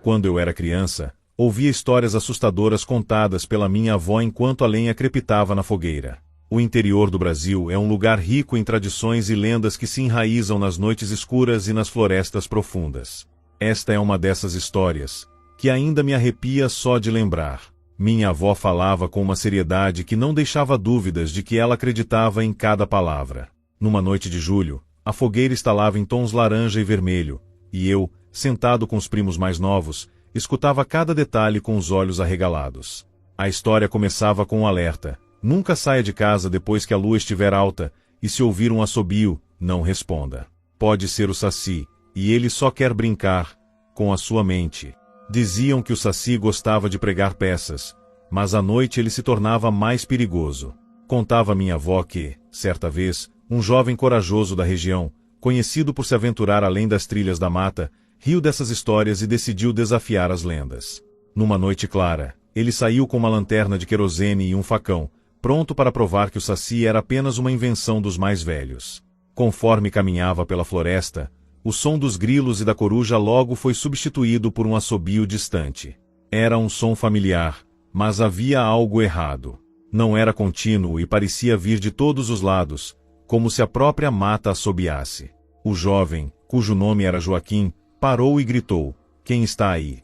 Quando eu era criança, ouvia histórias assustadoras contadas pela minha avó enquanto a lenha crepitava na fogueira. O interior do Brasil é um lugar rico em tradições e lendas que se enraizam nas noites escuras e nas florestas profundas. Esta é uma dessas histórias, que ainda me arrepia só de lembrar. Minha avó falava com uma seriedade que não deixava dúvidas de que ela acreditava em cada palavra. Numa noite de julho, a fogueira estalava em tons laranja e vermelho, e eu, sentado com os primos mais novos, escutava cada detalhe com os olhos arregalados. A história começava com um alerta: nunca saia de casa depois que a lua estiver alta, e se ouvir um assobio, não responda. Pode ser o Saci, e ele só quer brincar com a sua mente. Diziam que o Saci gostava de pregar peças, mas à noite ele se tornava mais perigoso. Contava minha avó que, certa vez, um jovem corajoso da região, conhecido por se aventurar além das trilhas da mata, riu dessas histórias e decidiu desafiar as lendas. Numa noite clara, ele saiu com uma lanterna de querosene e um facão, pronto para provar que o Saci era apenas uma invenção dos mais velhos. Conforme caminhava pela floresta, o som dos grilos e da coruja logo foi substituído por um assobio distante. Era um som familiar, mas havia algo errado. Não era contínuo e parecia vir de todos os lados, como se a própria mata assobiasse. O jovem, cujo nome era Joaquim, parou e gritou: "Quem está aí?"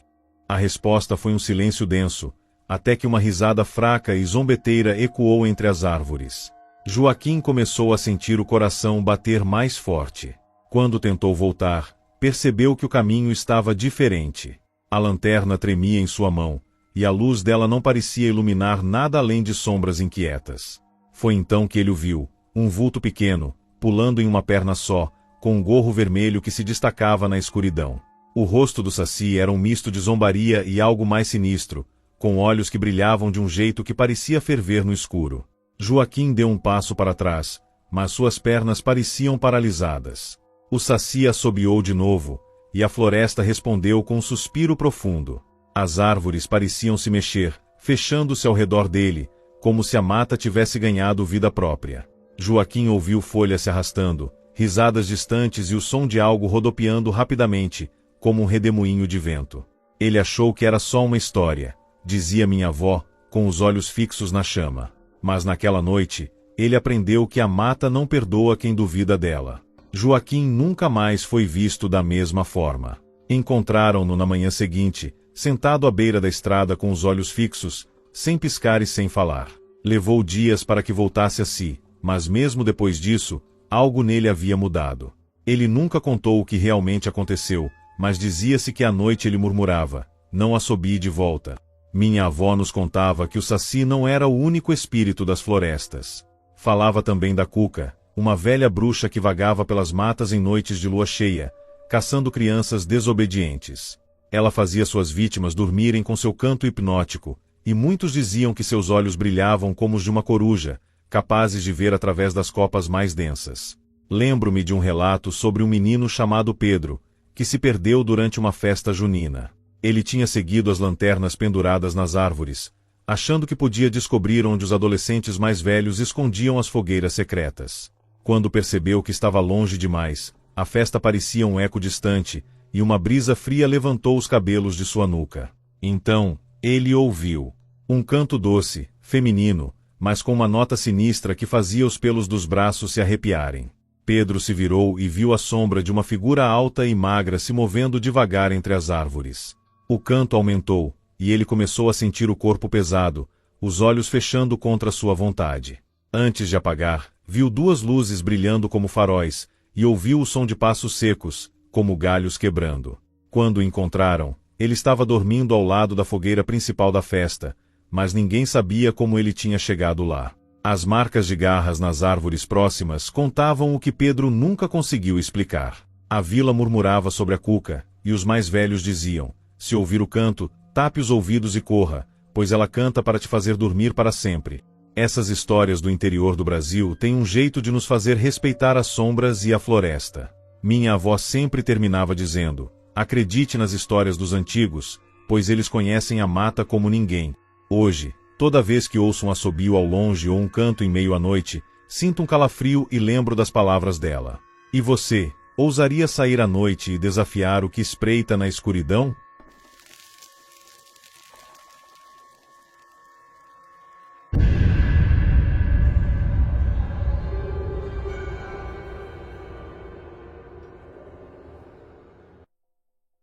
A resposta foi um silêncio denso, até que uma risada fraca e zombeteira ecoou entre as árvores. Joaquim começou a sentir o coração bater mais forte. Quando tentou voltar, percebeu que o caminho estava diferente. A lanterna tremia em sua mão, e a luz dela não parecia iluminar nada além de sombras inquietas. Foi então que ele o viu, um vulto pequeno, pulando em uma perna só, com um gorro vermelho que se destacava na escuridão. O rosto do Saci era um misto de zombaria e algo mais sinistro, com olhos que brilhavam de um jeito que parecia ferver no escuro. Joaquim deu um passo para trás, mas suas pernas pareciam paralisadas. O Saci assobiou de novo, e a floresta respondeu com um suspiro profundo. As árvores pareciam se mexer, fechando-se ao redor dele, como se a mata tivesse ganhado vida própria. Joaquim ouviu folhas se arrastando, risadas distantes e o som de algo rodopiando rapidamente, como um redemoinho de vento. Ele achou que era só uma história, dizia minha avó, com os olhos fixos na chama. Mas naquela noite, ele aprendeu que a mata não perdoa quem duvida dela. Joaquim nunca mais foi visto da mesma forma. Encontraram-no na manhã seguinte, sentado à beira da estrada com os olhos fixos, sem piscar e sem falar. Levou dias para que voltasse a si, mas mesmo depois disso, algo nele havia mudado. Ele nunca contou o que realmente aconteceu, mas dizia-se que à noite ele murmurava: "Não assobie de volta." Minha avó nos contava que o Saci não era o único espírito das florestas. Falava também da Cuca, uma velha bruxa que vagava pelas matas em noites de lua cheia, caçando crianças desobedientes. Ela fazia suas vítimas dormirem com seu canto hipnótico, e muitos diziam que seus olhos brilhavam como os de uma coruja, capazes de ver através das copas mais densas. Lembro-me de um relato sobre um menino chamado Pedro, que se perdeu durante uma festa junina. Ele tinha seguido as lanternas penduradas nas árvores, achando que podia descobrir onde os adolescentes mais velhos escondiam as fogueiras secretas. Quando percebeu que estava longe demais, a festa parecia um eco distante, e uma brisa fria levantou os cabelos de sua nuca. Então, ele ouviu um canto doce, feminino, mas com uma nota sinistra que fazia os pelos dos braços se arrepiarem. Pedro se virou e viu a sombra de uma figura alta e magra se movendo devagar entre as árvores. O canto aumentou, e ele começou a sentir o corpo pesado, os olhos fechando contra sua vontade. Antes de apagar, viu duas luzes brilhando como faróis, e ouviu o som de passos secos, como galhos quebrando. Quando o encontraram, ele estava dormindo ao lado da fogueira principal da festa, mas ninguém sabia como ele tinha chegado lá. As marcas de garras nas árvores próximas contavam o que Pedro nunca conseguiu explicar. A vila murmurava sobre a Cuca, e os mais velhos diziam: "Se ouvir o canto, tape os ouvidos e corra, pois ela canta para te fazer dormir para sempre." Essas histórias do interior do Brasil têm um jeito de nos fazer respeitar as sombras e a floresta. Minha avó sempre terminava dizendo: "Acredite nas histórias dos antigos, pois eles conhecem a mata como ninguém." Hoje, toda vez que ouço um assobio ao longe ou um canto em meio à noite, sinto um calafrio e lembro das palavras dela. E você, ousaria sair à noite e desafiar o que espreita na escuridão?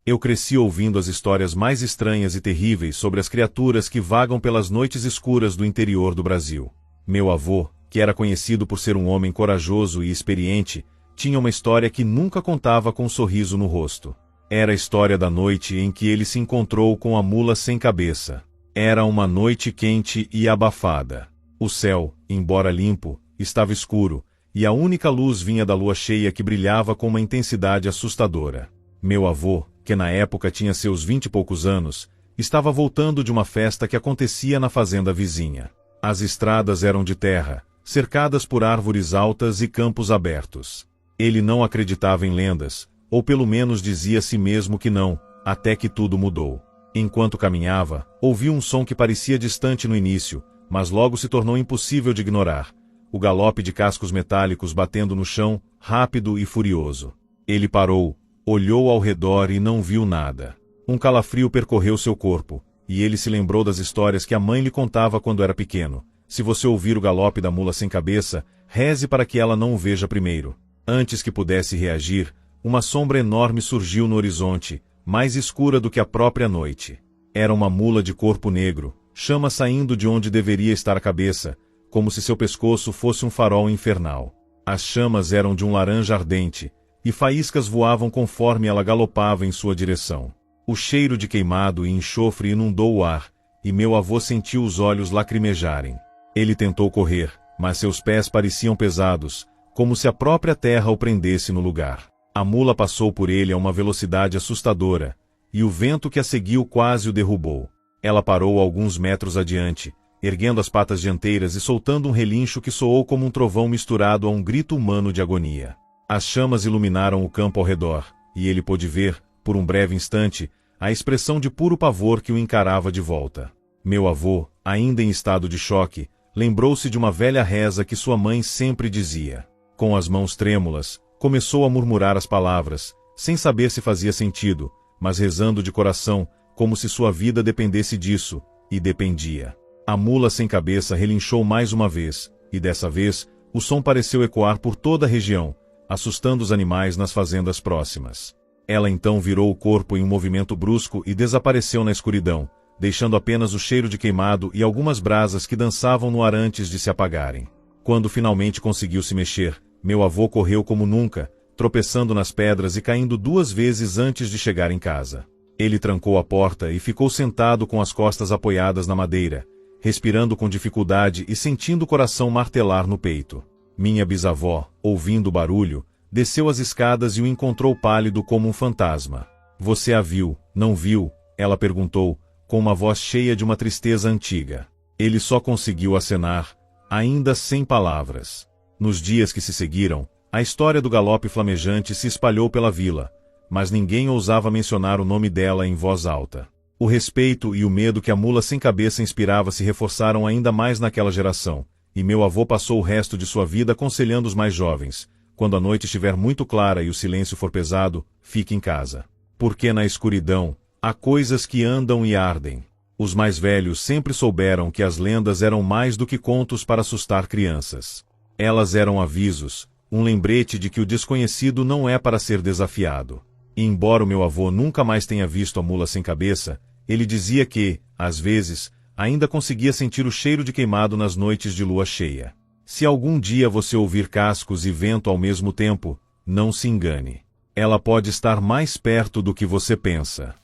Eu cresci ouvindo as histórias mais estranhas e terríveis sobre as criaturas que vagam pelas noites escuras do interior do Brasil. Meu avô, que era conhecido por ser um homem corajoso e experiente, tinha uma história que nunca contava com um sorriso no rosto. Era a história da noite em que ele se encontrou com a mula sem cabeça. Era uma noite quente e abafada. O céu, embora limpo, estava escuro, e a única luz vinha da lua cheia que brilhava com uma intensidade assustadora. Meu avô, que na época tinha seus 20 e poucos anos, estava voltando de uma festa que acontecia na fazenda vizinha. As estradas eram de terra, cercadas por árvores altas e campos abertos. Ele não acreditava em lendas, ou pelo menos dizia a si mesmo que não, até que tudo mudou. Enquanto caminhava, ouviu um som que parecia distante no início, mas logo se tornou impossível de ignorar. O galope de cascos metálicos batendo no chão, rápido e furioso. Ele parou, olhou ao redor e não viu nada. Um calafrio percorreu seu corpo, e ele se lembrou das histórias que a mãe lhe contava quando era pequeno. Se você ouvir o galope da mula sem cabeça, reze para que ela não o veja primeiro. Antes que pudesse reagir, uma sombra enorme surgiu no horizonte, mais escura do que a própria noite. Era uma mula de corpo negro, chama saindo de onde deveria estar a cabeça, como se seu pescoço fosse um farol infernal. As chamas eram de um laranja ardente, e faíscas voavam conforme ela galopava em sua direção. O cheiro de queimado e enxofre inundou o ar, e meu avô sentiu os olhos lacrimejarem. Ele tentou correr, mas seus pés pareciam pesados, como se a própria terra o prendesse no lugar. A mula passou por ele a uma velocidade assustadora, e o vento que a seguiu quase o derrubou. Ela parou alguns metros adiante, erguendo as patas dianteiras e soltando um relincho que soou como um trovão misturado a um grito humano de agonia. As chamas iluminaram o campo ao redor, e ele pôde ver, por um breve instante, a expressão de puro pavor que o encarava de volta. Meu avô, ainda em estado de choque, lembrou-se de uma velha reza que sua mãe sempre dizia. Com as mãos trêmulas, começou a murmurar as palavras, sem saber se fazia sentido, mas rezando de coração, como se sua vida dependesse disso, e dependia. A mula sem cabeça relinchou mais uma vez, e dessa vez, o som pareceu ecoar por toda a região, assustando os animais nas fazendas próximas. Ela então virou o corpo em um movimento brusco e desapareceu na escuridão, deixando apenas o cheiro de queimado e algumas brasas que dançavam no ar antes de se apagarem. Quando finalmente conseguiu se mexer, meu avô correu como nunca, tropeçando nas pedras e caindo 2 vezes antes de chegar em casa. Ele trancou a porta e ficou sentado com as costas apoiadas na madeira, respirando com dificuldade e sentindo o coração martelar no peito. Minha bisavó, ouvindo o barulho, desceu as escadas e o encontrou pálido como um fantasma. Você a viu, não viu? Ela perguntou, com uma voz cheia de uma tristeza antiga. Ele só conseguiu acenar, ainda sem palavras. Nos dias que se seguiram, a história do galope flamejante se espalhou pela vila, mas ninguém ousava mencionar o nome dela em voz alta. O respeito e o medo que a mula sem cabeça inspirava se reforçaram ainda mais naquela geração, e meu avô passou o resto de sua vida aconselhando os mais jovens: quando a noite estiver muito clara e o silêncio for pesado, fique em casa. Porque na escuridão, há coisas que andam e ardem. Os mais velhos sempre souberam que as lendas eram mais do que contos para assustar crianças. Elas eram avisos, um lembrete de que o desconhecido não é para ser desafiado. E embora o meu avô nunca mais tenha visto a mula sem cabeça, ele dizia que, às vezes, ainda conseguia sentir o cheiro de queimado nas noites de lua cheia. Se algum dia você ouvir cascos e vento ao mesmo tempo, não se engane. Ela pode estar mais perto do que você pensa.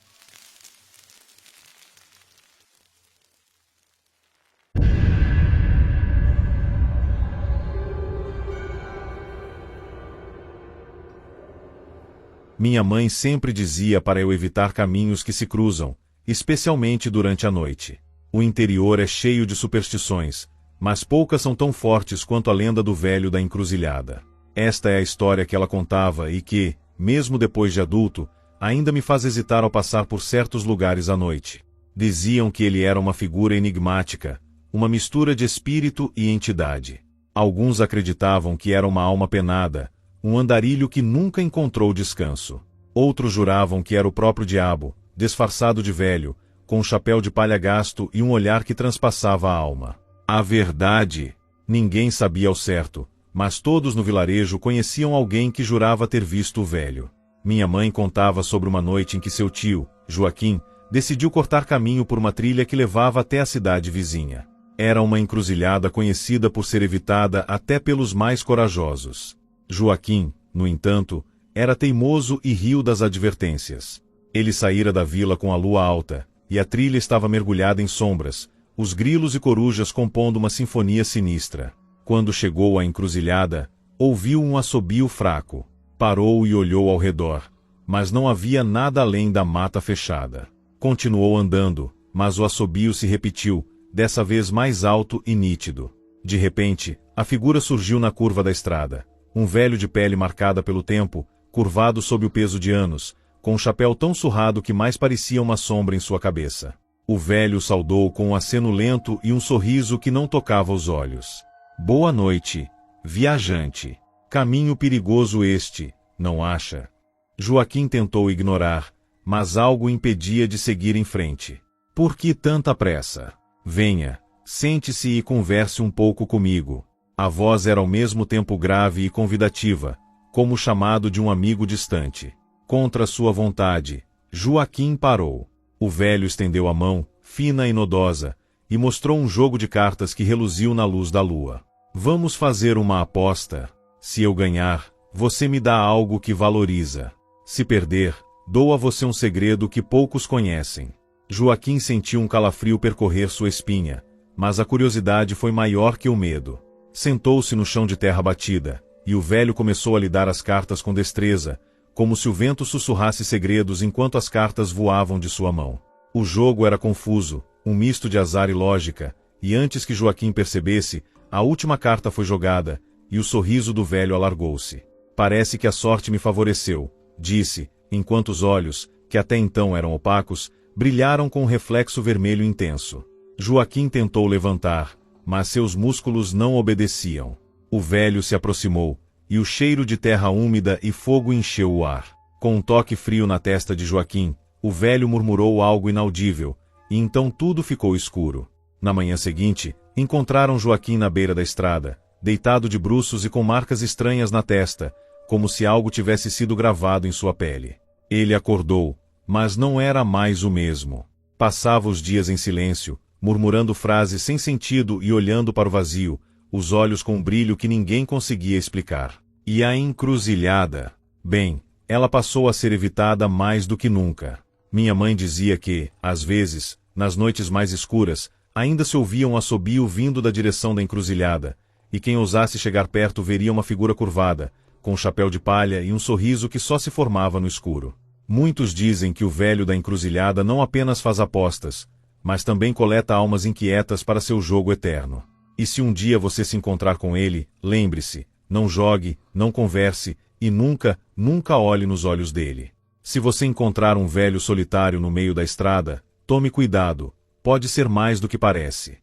Minha mãe sempre dizia para eu evitar caminhos que se cruzam, especialmente durante a noite. O interior é cheio de superstições, mas poucas são tão fortes quanto a lenda do velho da encruzilhada. Esta é a história que ela contava e que, mesmo depois de adulto, ainda me faz hesitar ao passar por certos lugares à noite. Diziam que ele era uma figura enigmática, uma mistura de espírito e entidade. Alguns acreditavam que era uma alma penada, um andarilho que nunca encontrou descanso. Outros juravam que era o próprio diabo, disfarçado de velho, com um chapéu de palha gasto e um olhar que transpassava a alma. A verdade, ninguém sabia ao certo, mas todos no vilarejo conheciam alguém que jurava ter visto o velho. Minha mãe contava sobre uma noite em que seu tio, Joaquim, decidiu cortar caminho por uma trilha que levava até a cidade vizinha. Era uma encruzilhada conhecida por ser evitada até pelos mais corajosos. Joaquim, no entanto, era teimoso e riu das advertências. Ele saíra da vila com a lua alta, e a trilha estava mergulhada em sombras, os grilos e corujas compondo uma sinfonia sinistra. Quando chegou à encruzilhada, ouviu um assobio fraco. Parou e olhou ao redor, mas não havia nada além da mata fechada. Continuou andando, mas o assobio se repetiu, dessa vez mais alto e nítido. De repente, a figura surgiu na curva da estrada. Um velho de pele marcada pelo tempo, curvado sob o peso de anos, com um chapéu tão surrado que mais parecia uma sombra em sua cabeça. O velho saudou com um aceno lento e um sorriso que não tocava os olhos. Boa noite, viajante. Caminho perigoso este, não acha? Joaquim tentou ignorar, mas algo o impedia de seguir em frente. Por que tanta pressa? Venha, sente-se e converse um pouco comigo. A voz era ao mesmo tempo grave e convidativa, como o chamado de um amigo distante. Contra sua vontade, Joaquim parou. O velho estendeu a mão, fina e nodosa, e mostrou um jogo de cartas que reluziu na luz da lua. Vamos fazer uma aposta. Se eu ganhar, você me dá algo que valoriza. Se perder, dou a você um segredo que poucos conhecem. Joaquim sentiu um calafrio percorrer sua espinha, mas a curiosidade foi maior que o medo. Sentou-se no chão de terra batida, e o velho começou a lhe dar as cartas com destreza, como se o vento sussurrasse segredos enquanto as cartas voavam de sua mão. O jogo era confuso, um misto de azar e lógica, e antes que Joaquim percebesse, a última carta foi jogada, e o sorriso do velho alargou-se. Parece que a sorte me favoreceu, disse, enquanto os olhos, que até então eram opacos, brilharam com um reflexo vermelho intenso. Joaquim tentou levantar, mas seus músculos não obedeciam. O velho se aproximou, e o cheiro de terra úmida e fogo encheu o ar. Com um toque frio na testa de Joaquim, o velho murmurou algo inaudível, e então tudo ficou escuro. Na manhã seguinte, encontraram Joaquim na beira da estrada, deitado de bruços e com marcas estranhas na testa, como se algo tivesse sido gravado em sua pele. Ele acordou, mas não era mais o mesmo. Passava os dias em silêncio, murmurando frases sem sentido e olhando para o vazio, os olhos com um brilho que ninguém conseguia explicar. E a encruzilhada? Bem, ela passou a ser evitada mais do que nunca. Minha mãe dizia que, às vezes, nas noites mais escuras, ainda se ouvia um assobio vindo da direção da encruzilhada, e quem ousasse chegar perto veria uma figura curvada, com um chapéu de palha e um sorriso que só se formava no escuro. Muitos dizem que o velho da encruzilhada não apenas faz apostas, mas também coleta almas inquietas para seu jogo eterno. E se um dia você se encontrar com ele, lembre-se, não jogue, não converse, e nunca, nunca olhe nos olhos dele. Se você encontrar um velho solitário no meio da estrada, tome cuidado, pode ser mais do que parece.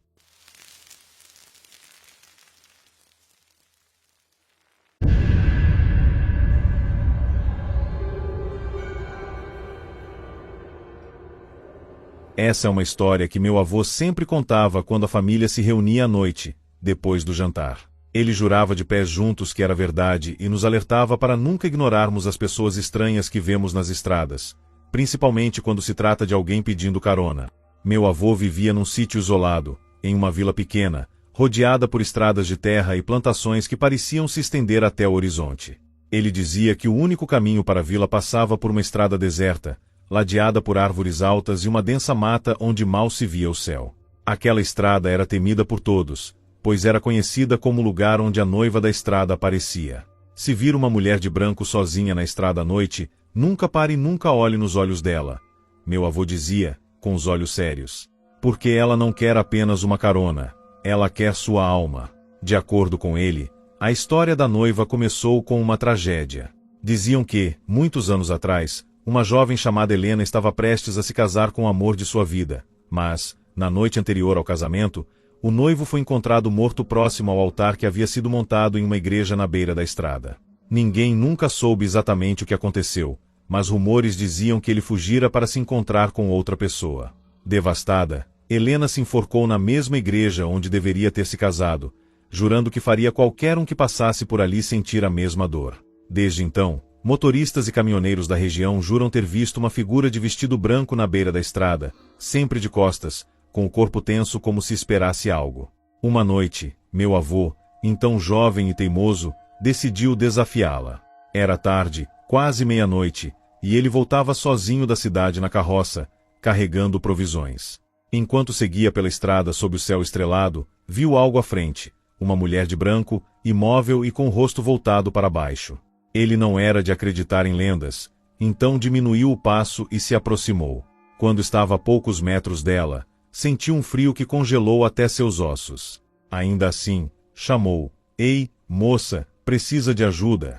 Essa é uma história que meu avô sempre contava quando a família se reunia à noite, depois do jantar. Ele jurava de pés juntos que era verdade e nos alertava para nunca ignorarmos as pessoas estranhas que vemos nas estradas, principalmente quando se trata de alguém pedindo carona. Meu avô vivia num sítio isolado, em uma vila pequena, rodeada por estradas de terra e plantações que pareciam se estender até o horizonte. Ele dizia que o único caminho para a vila passava por uma estrada deserta, ladeada por árvores altas e uma densa mata onde mal se via o céu. Aquela estrada era temida por todos, pois era conhecida como o lugar onde a noiva da estrada aparecia. Se vir uma mulher de branco sozinha na estrada à noite, nunca pare e nunca olhe nos olhos dela. Meu avô dizia, com os olhos sérios, porque ela não quer apenas uma carona, ela quer sua alma. De acordo com ele, a história da noiva começou com uma tragédia. Diziam que, muitos anos atrás, uma jovem chamada Helena estava prestes a se casar com o amor de sua vida, mas, na noite anterior ao casamento, o noivo foi encontrado morto próximo ao altar que havia sido montado em uma igreja na beira da estrada. Ninguém nunca soube exatamente o que aconteceu, mas rumores diziam que ele fugira para se encontrar com outra pessoa. Devastada, Helena se enforcou na mesma igreja onde deveria ter se casado, jurando que faria qualquer um que passasse por ali sentir a mesma dor. Desde então, Motoristas e caminhoneiros da região juram ter visto uma figura de vestido branco na beira da estrada, sempre de costas, com o corpo tenso como se esperasse algo. Uma noite, meu avô, então jovem e teimoso, decidiu desafiá-la. Era tarde, quase meia-noite, e ele voltava sozinho da cidade na carroça, carregando provisões. Enquanto seguia pela estrada sob o céu estrelado, viu algo à frente, uma mulher de branco, imóvel e com o rosto voltado para baixo. Ele não era de acreditar em lendas, então diminuiu o passo e se aproximou. Quando estava a poucos metros dela, sentiu um frio que congelou até seus ossos. Ainda assim, chamou: "Ei, moça, precisa de ajuda?"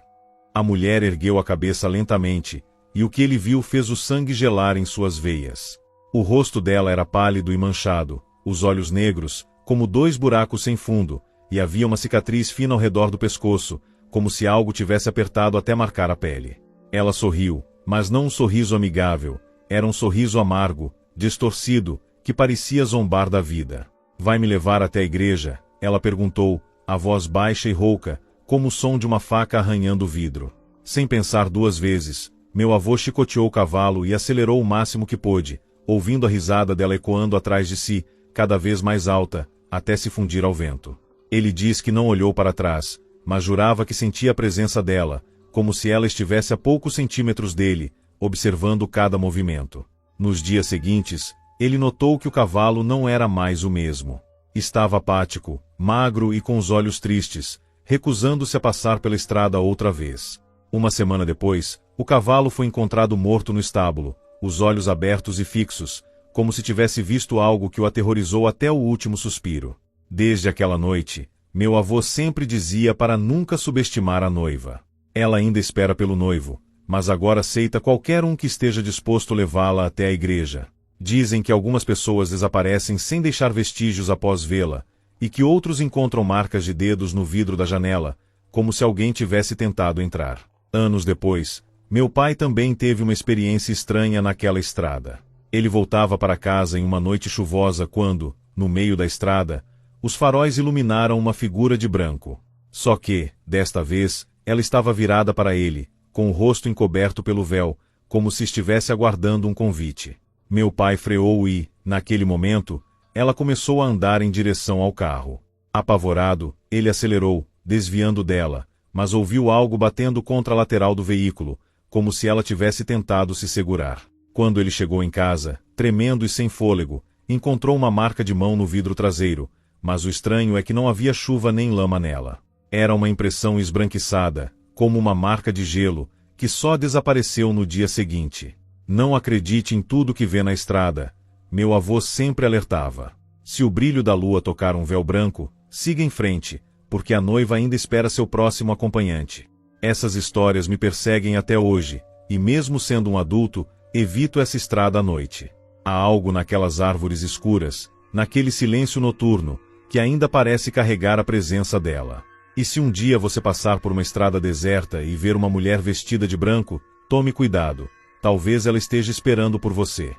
A mulher ergueu a cabeça lentamente, e o que ele viu fez o sangue gelar em suas veias. O rosto dela era pálido e manchado, os olhos negros, como dois buracos sem fundo, e havia uma cicatriz fina ao redor do pescoço, como se algo tivesse apertado até marcar a pele. Ela sorriu, mas não um sorriso amigável, era um sorriso amargo, distorcido, que parecia zombar da vida. "Vai me levar até a igreja?" ela perguntou, a voz baixa e rouca, como o som de uma faca arranhando o vidro. Sem pensar duas vezes, meu avô chicoteou o cavalo e acelerou o máximo que pôde, ouvindo a risada dela ecoando atrás de si, cada vez mais alta, até se fundir ao vento. Ele diz que não olhou para trás, mas jurava que sentia a presença dela, como se ela estivesse a poucos centímetros dele, observando cada movimento. Nos dias seguintes, ele notou que o cavalo não era mais o mesmo. Estava apático, magro e com os olhos tristes, recusando-se a passar pela estrada outra vez. Uma semana depois, o cavalo foi encontrado morto no estábulo, os olhos abertos e fixos, como se tivesse visto algo que o aterrorizou até o último suspiro. Desde aquela noite, meu avô sempre dizia para nunca subestimar a noiva. Ela ainda espera pelo noivo, mas agora aceita qualquer um que esteja disposto a levá-la até a igreja. Dizem que algumas pessoas desaparecem sem deixar vestígios após vê-la, e que outros encontram marcas de dedos no vidro da janela, como se alguém tivesse tentado entrar. Anos depois, meu pai também teve uma experiência estranha naquela estrada. Ele voltava para casa em uma noite chuvosa quando, no meio da estrada, os faróis iluminaram uma figura de branco. Só que, desta vez, ela estava virada para ele, com o rosto encoberto pelo véu, como se estivesse aguardando um convite. Meu pai freou e, naquele momento, ela começou a andar em direção ao carro. Apavorado, ele acelerou, desviando dela, mas ouviu algo batendo contra a lateral do veículo, como se ela tivesse tentado se segurar. Quando ele chegou em casa, tremendo e sem fôlego, encontrou uma marca de mão no vidro traseiro, mas o estranho é que não havia chuva nem lama nela. Era uma impressão esbranquiçada, como uma marca de gelo, que só desapareceu no dia seguinte. Não acredite em tudo que vê na estrada, meu avô sempre alertava. Se o brilho da lua tocar um véu branco, siga em frente, porque a noiva ainda espera seu próximo acompanhante. Essas histórias me perseguem até hoje, e mesmo sendo um adulto, evito essa estrada à noite. Há algo naquelas árvores escuras, naquele silêncio noturno, que ainda parece carregar a presença dela. E se um dia você passar por uma estrada deserta e ver uma mulher vestida de branco, tome cuidado, talvez ela esteja esperando por você.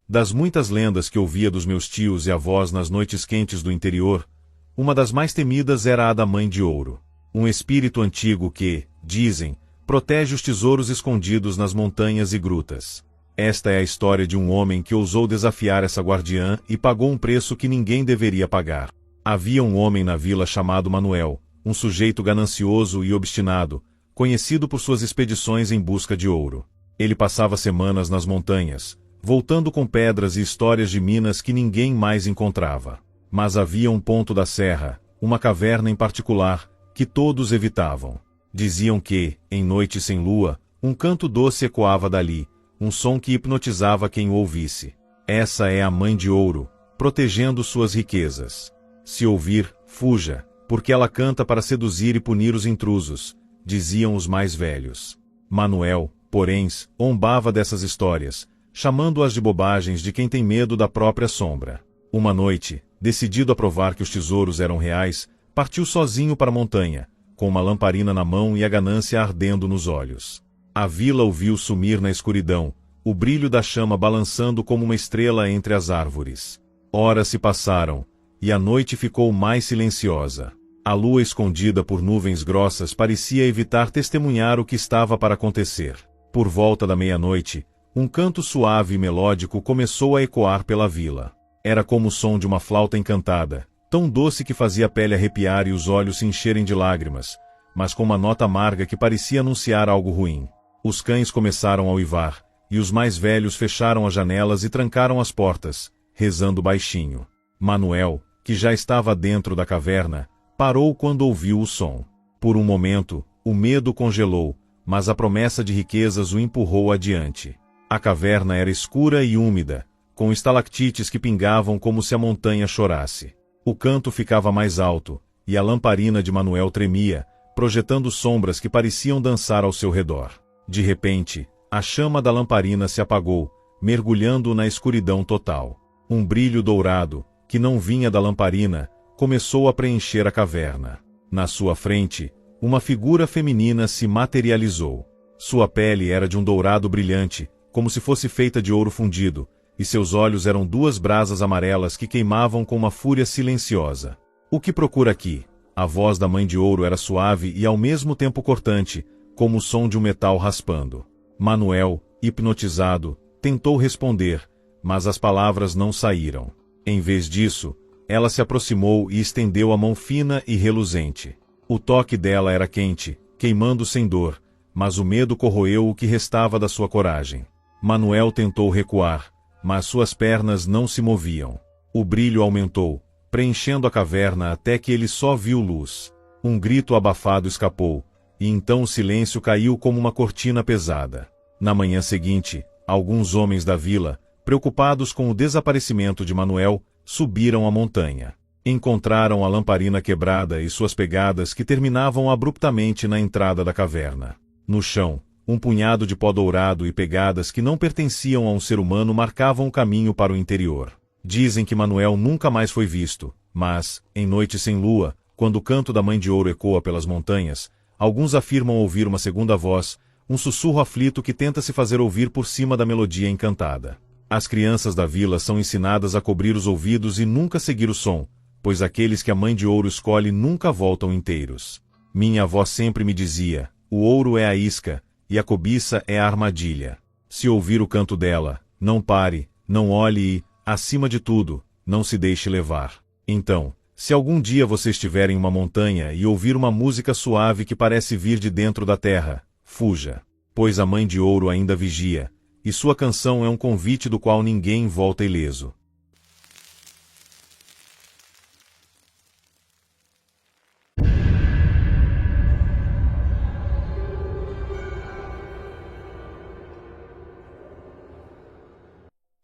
Das muitas lendas que ouvia dos meus tios e avós nas noites quentes do interior, uma das mais temidas era a da Mãe de Ouro. Um espírito antigo que, dizem, protege os tesouros escondidos nas montanhas e grutas. Esta é a história de um homem que ousou desafiar essa guardiã e pagou um preço que ninguém deveria pagar. Havia um homem na vila chamado Manuel, um sujeito ganancioso e obstinado, conhecido por suas expedições em busca de ouro. Ele passava semanas nas montanhas, voltando com pedras e histórias de minas que ninguém mais encontrava. Mas havia um ponto da serra, uma caverna em particular, que todos evitavam. Diziam que, em noites sem lua, um canto doce ecoava dali, um som que hipnotizava quem o ouvisse. Essa é a Mãe de Ouro, protegendo suas riquezas. Se ouvir, fuja, porque ela canta para seduzir e punir os intrusos, diziam os mais velhos. Manuel, porém, zombava dessas histórias, chamando-as de bobagens de quem tem medo da própria sombra. Uma noite, decidido a provar que os tesouros eram reais, partiu sozinho para a montanha, com uma lamparina na mão e a ganância ardendo nos olhos. A vila o viu sumir na escuridão, o brilho da chama balançando como uma estrela entre as árvores. Horas se passaram, e a noite ficou mais silenciosa. A lua escondida por nuvens grossas parecia evitar testemunhar o que estava para acontecer. Por volta da meia-noite, um canto suave e melódico começou a ecoar pela vila. Era como o som de uma flauta encantada, tão doce que fazia a pele arrepiar e os olhos se encherem de lágrimas, mas com uma nota amarga que parecia anunciar algo ruim. Os cães começaram a uivar, e os mais velhos fecharam as janelas e trancaram as portas, rezando baixinho. Manuel, que já estava dentro da caverna, parou quando ouviu o som. Por um momento, o medo congelou, mas a promessa de riquezas o empurrou adiante. A caverna era escura e úmida, com estalactites que pingavam como se a montanha chorasse. O canto ficava mais alto, e a lamparina de Manuel tremia, projetando sombras que pareciam dançar ao seu redor. De repente, a chama da lamparina se apagou, mergulhando na escuridão total. Um brilho dourado, que não vinha da lamparina, começou a preencher a caverna. Na sua frente, uma figura feminina se materializou. Sua pele era de um dourado brilhante, como se fosse feita de ouro fundido, e seus olhos eram duas brasas amarelas que queimavam com uma fúria silenciosa. O que procura aqui? A voz da Mãe de Ouro era suave e ao mesmo tempo cortante, como o som de um metal raspando. Manuel, hipnotizado, tentou responder, mas as palavras não saíram. Em vez disso, ela se aproximou e estendeu a mão fina e reluzente. O toque dela era quente, queimando sem dor, mas o medo corroeu o que restava da sua coragem. Manuel tentou recuar, mas suas pernas não se moviam. O brilho aumentou, preenchendo a caverna até que ele só viu luz. Um grito abafado escapou, e então o silêncio caiu como uma cortina pesada. Na manhã seguinte, alguns homens da vila, preocupados com o desaparecimento de Manuel, subiram a montanha. Encontraram a lamparina quebrada e suas pegadas que terminavam abruptamente na entrada da caverna. No chão, um punhado de pó dourado e pegadas que não pertenciam a um ser humano marcavam o caminho para o interior. Dizem que Manuel nunca mais foi visto, mas, em noite sem lua, quando o canto da Mãe de Ouro ecoa pelas montanhas, alguns afirmam ouvir uma segunda voz, um sussurro aflito que tenta se fazer ouvir por cima da melodia encantada. As crianças da vila são ensinadas a cobrir os ouvidos e nunca seguir o som, pois aqueles que a Mãe de Ouro escolhe nunca voltam inteiros. Minha avó sempre me dizia, o ouro é a isca, e a cobiça é a armadilha. Se ouvir o canto dela, não pare, não olhe e, acima de tudo, não se deixe levar. Então, se algum dia você estiver em uma montanha e ouvir uma música suave que parece vir de dentro da terra, fuja, pois a Mãe de Ouro ainda vigia, e sua canção é um convite do qual ninguém volta ileso.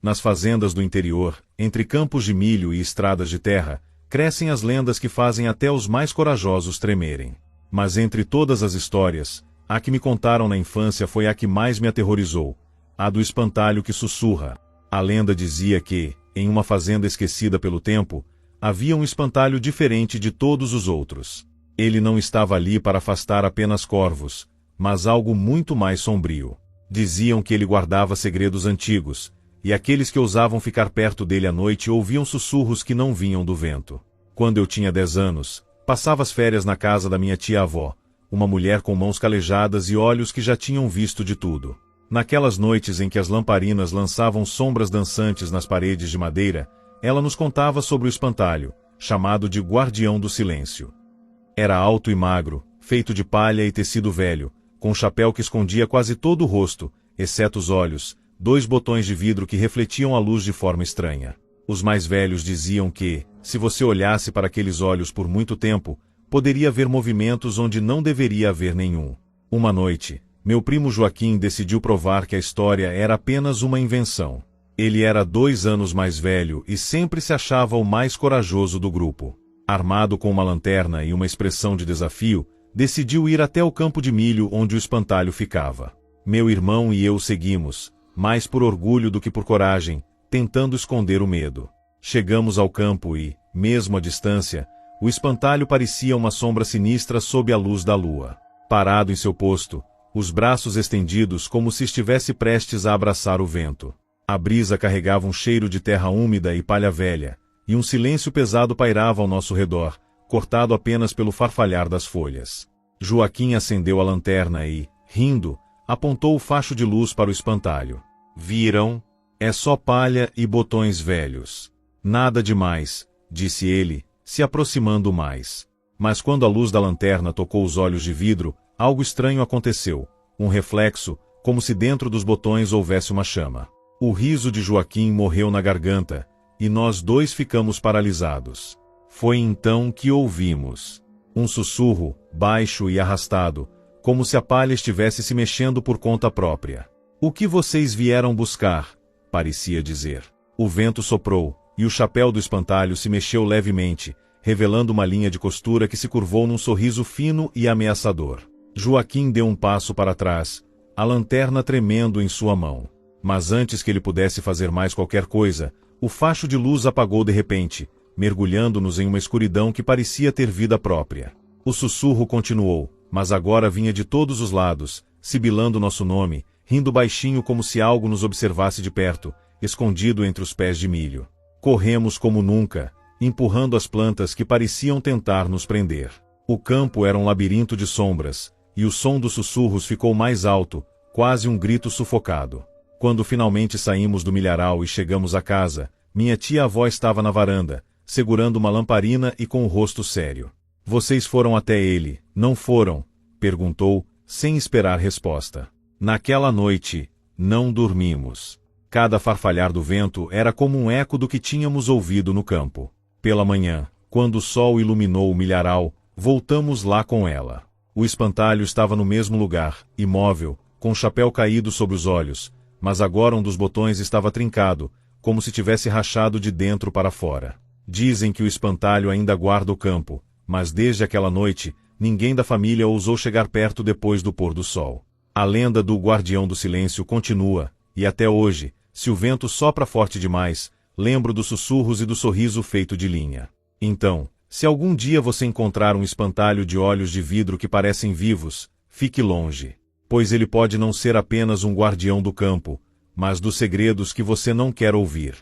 Nas fazendas do interior, entre campos de milho e estradas de terra, crescem as lendas que fazem até os mais corajosos tremerem. Mas entre todas as histórias, a que me contaram na infância foi a que mais me aterrorizou, a do espantalho que sussurra. A lenda dizia que, em uma fazenda esquecida pelo tempo, havia um espantalho diferente de todos os outros. Ele não estava ali para afastar apenas corvos, mas algo muito mais sombrio. Diziam que ele guardava segredos antigos, e aqueles que ousavam ficar perto dele à noite ouviam sussurros que não vinham do vento. Quando eu tinha 10 anos, passava as férias na casa da minha tia-avó, uma mulher com mãos calejadas e olhos que já tinham visto de tudo. Naquelas noites em que as lamparinas lançavam sombras dançantes nas paredes de madeira, ela nos contava sobre o espantalho, chamado de Guardião do Silêncio. Era alto e magro, feito de palha e tecido velho, com um chapéu que escondia quase todo o rosto, exceto os olhos, 2 botões de vidro que refletiam a luz de forma estranha. Os mais velhos diziam que, se você olhasse para aqueles olhos por muito tempo, poderia ver movimentos onde não deveria haver nenhum. Uma noite, meu primo Joaquim decidiu provar que a história era apenas uma invenção. Ele era 2 anos mais velho e sempre se achava o mais corajoso do grupo. Armado com uma lanterna e uma expressão de desafio, decidiu ir até o campo de milho onde o espantalho ficava. Meu irmão e eu seguimos, mais por orgulho do que por coragem, tentando esconder o medo. Chegamos ao campo e, mesmo à distância, o espantalho parecia uma sombra sinistra sob a luz da lua. Parado em seu posto, os braços estendidos como se estivesse prestes a abraçar o vento. A brisa carregava um cheiro de terra úmida e palha velha, e um silêncio pesado pairava ao nosso redor, cortado apenas pelo farfalhar das folhas. Joaquim acendeu a lanterna e, rindo, apontou o facho de luz para o espantalho. Viram? É só palha e botões velhos. Nada demais, disse ele, se aproximando mais. Mas quando a luz da lanterna tocou os olhos de vidro, algo estranho aconteceu. Um reflexo, como se dentro dos botões houvesse uma chama. O riso de Joaquim morreu na garganta, e nós dois ficamos paralisados. Foi então que ouvimos um sussurro, baixo e arrastado, como se a palha estivesse se mexendo por conta própria. O que vocês vieram buscar? Parecia dizer. O vento soprou, e o chapéu do espantalho se mexeu levemente, revelando uma linha de costura que se curvou num sorriso fino e ameaçador. Joaquim deu um passo para trás, a lanterna tremendo em sua mão. Mas antes que ele pudesse fazer mais qualquer coisa, o facho de luz apagou de repente, mergulhando-nos em uma escuridão que parecia ter vida própria. O sussurro continuou, mas agora vinha de todos os lados, sibilando nosso nome, rindo baixinho como se algo nos observasse de perto, escondido entre os pés de milho. Corremos como nunca, empurrando as plantas que pareciam tentar nos prender. O campo era um labirinto de sombras, e o som dos sussurros ficou mais alto, quase um grito sufocado. Quando finalmente saímos do milharal e chegamos à casa, minha tia-avó estava na varanda, segurando uma lamparina e com o rosto sério. Vocês foram até ele, não foram? Perguntou, sem esperar resposta. Naquela noite, não dormimos. Cada farfalhar do vento era como um eco do que tínhamos ouvido no campo. Pela manhã, quando o sol iluminou o milharal, voltamos lá com ela. O espantalho estava no mesmo lugar, imóvel, com o chapéu caído sobre os olhos, mas agora um dos botões estava trincado, como se tivesse rachado de dentro para fora. Dizem que o espantalho ainda guarda o campo, mas desde aquela noite, ninguém da família ousou chegar perto depois do pôr do sol. A lenda do guardião do silêncio continua, e até hoje, se o vento sopra forte demais, lembro dos sussurros e do sorriso feito de linha. Então, se algum dia você encontrar um espantalho de olhos de vidro que parecem vivos, fique longe, pois ele pode não ser apenas um guardião do campo, mas dos segredos que você não quer ouvir.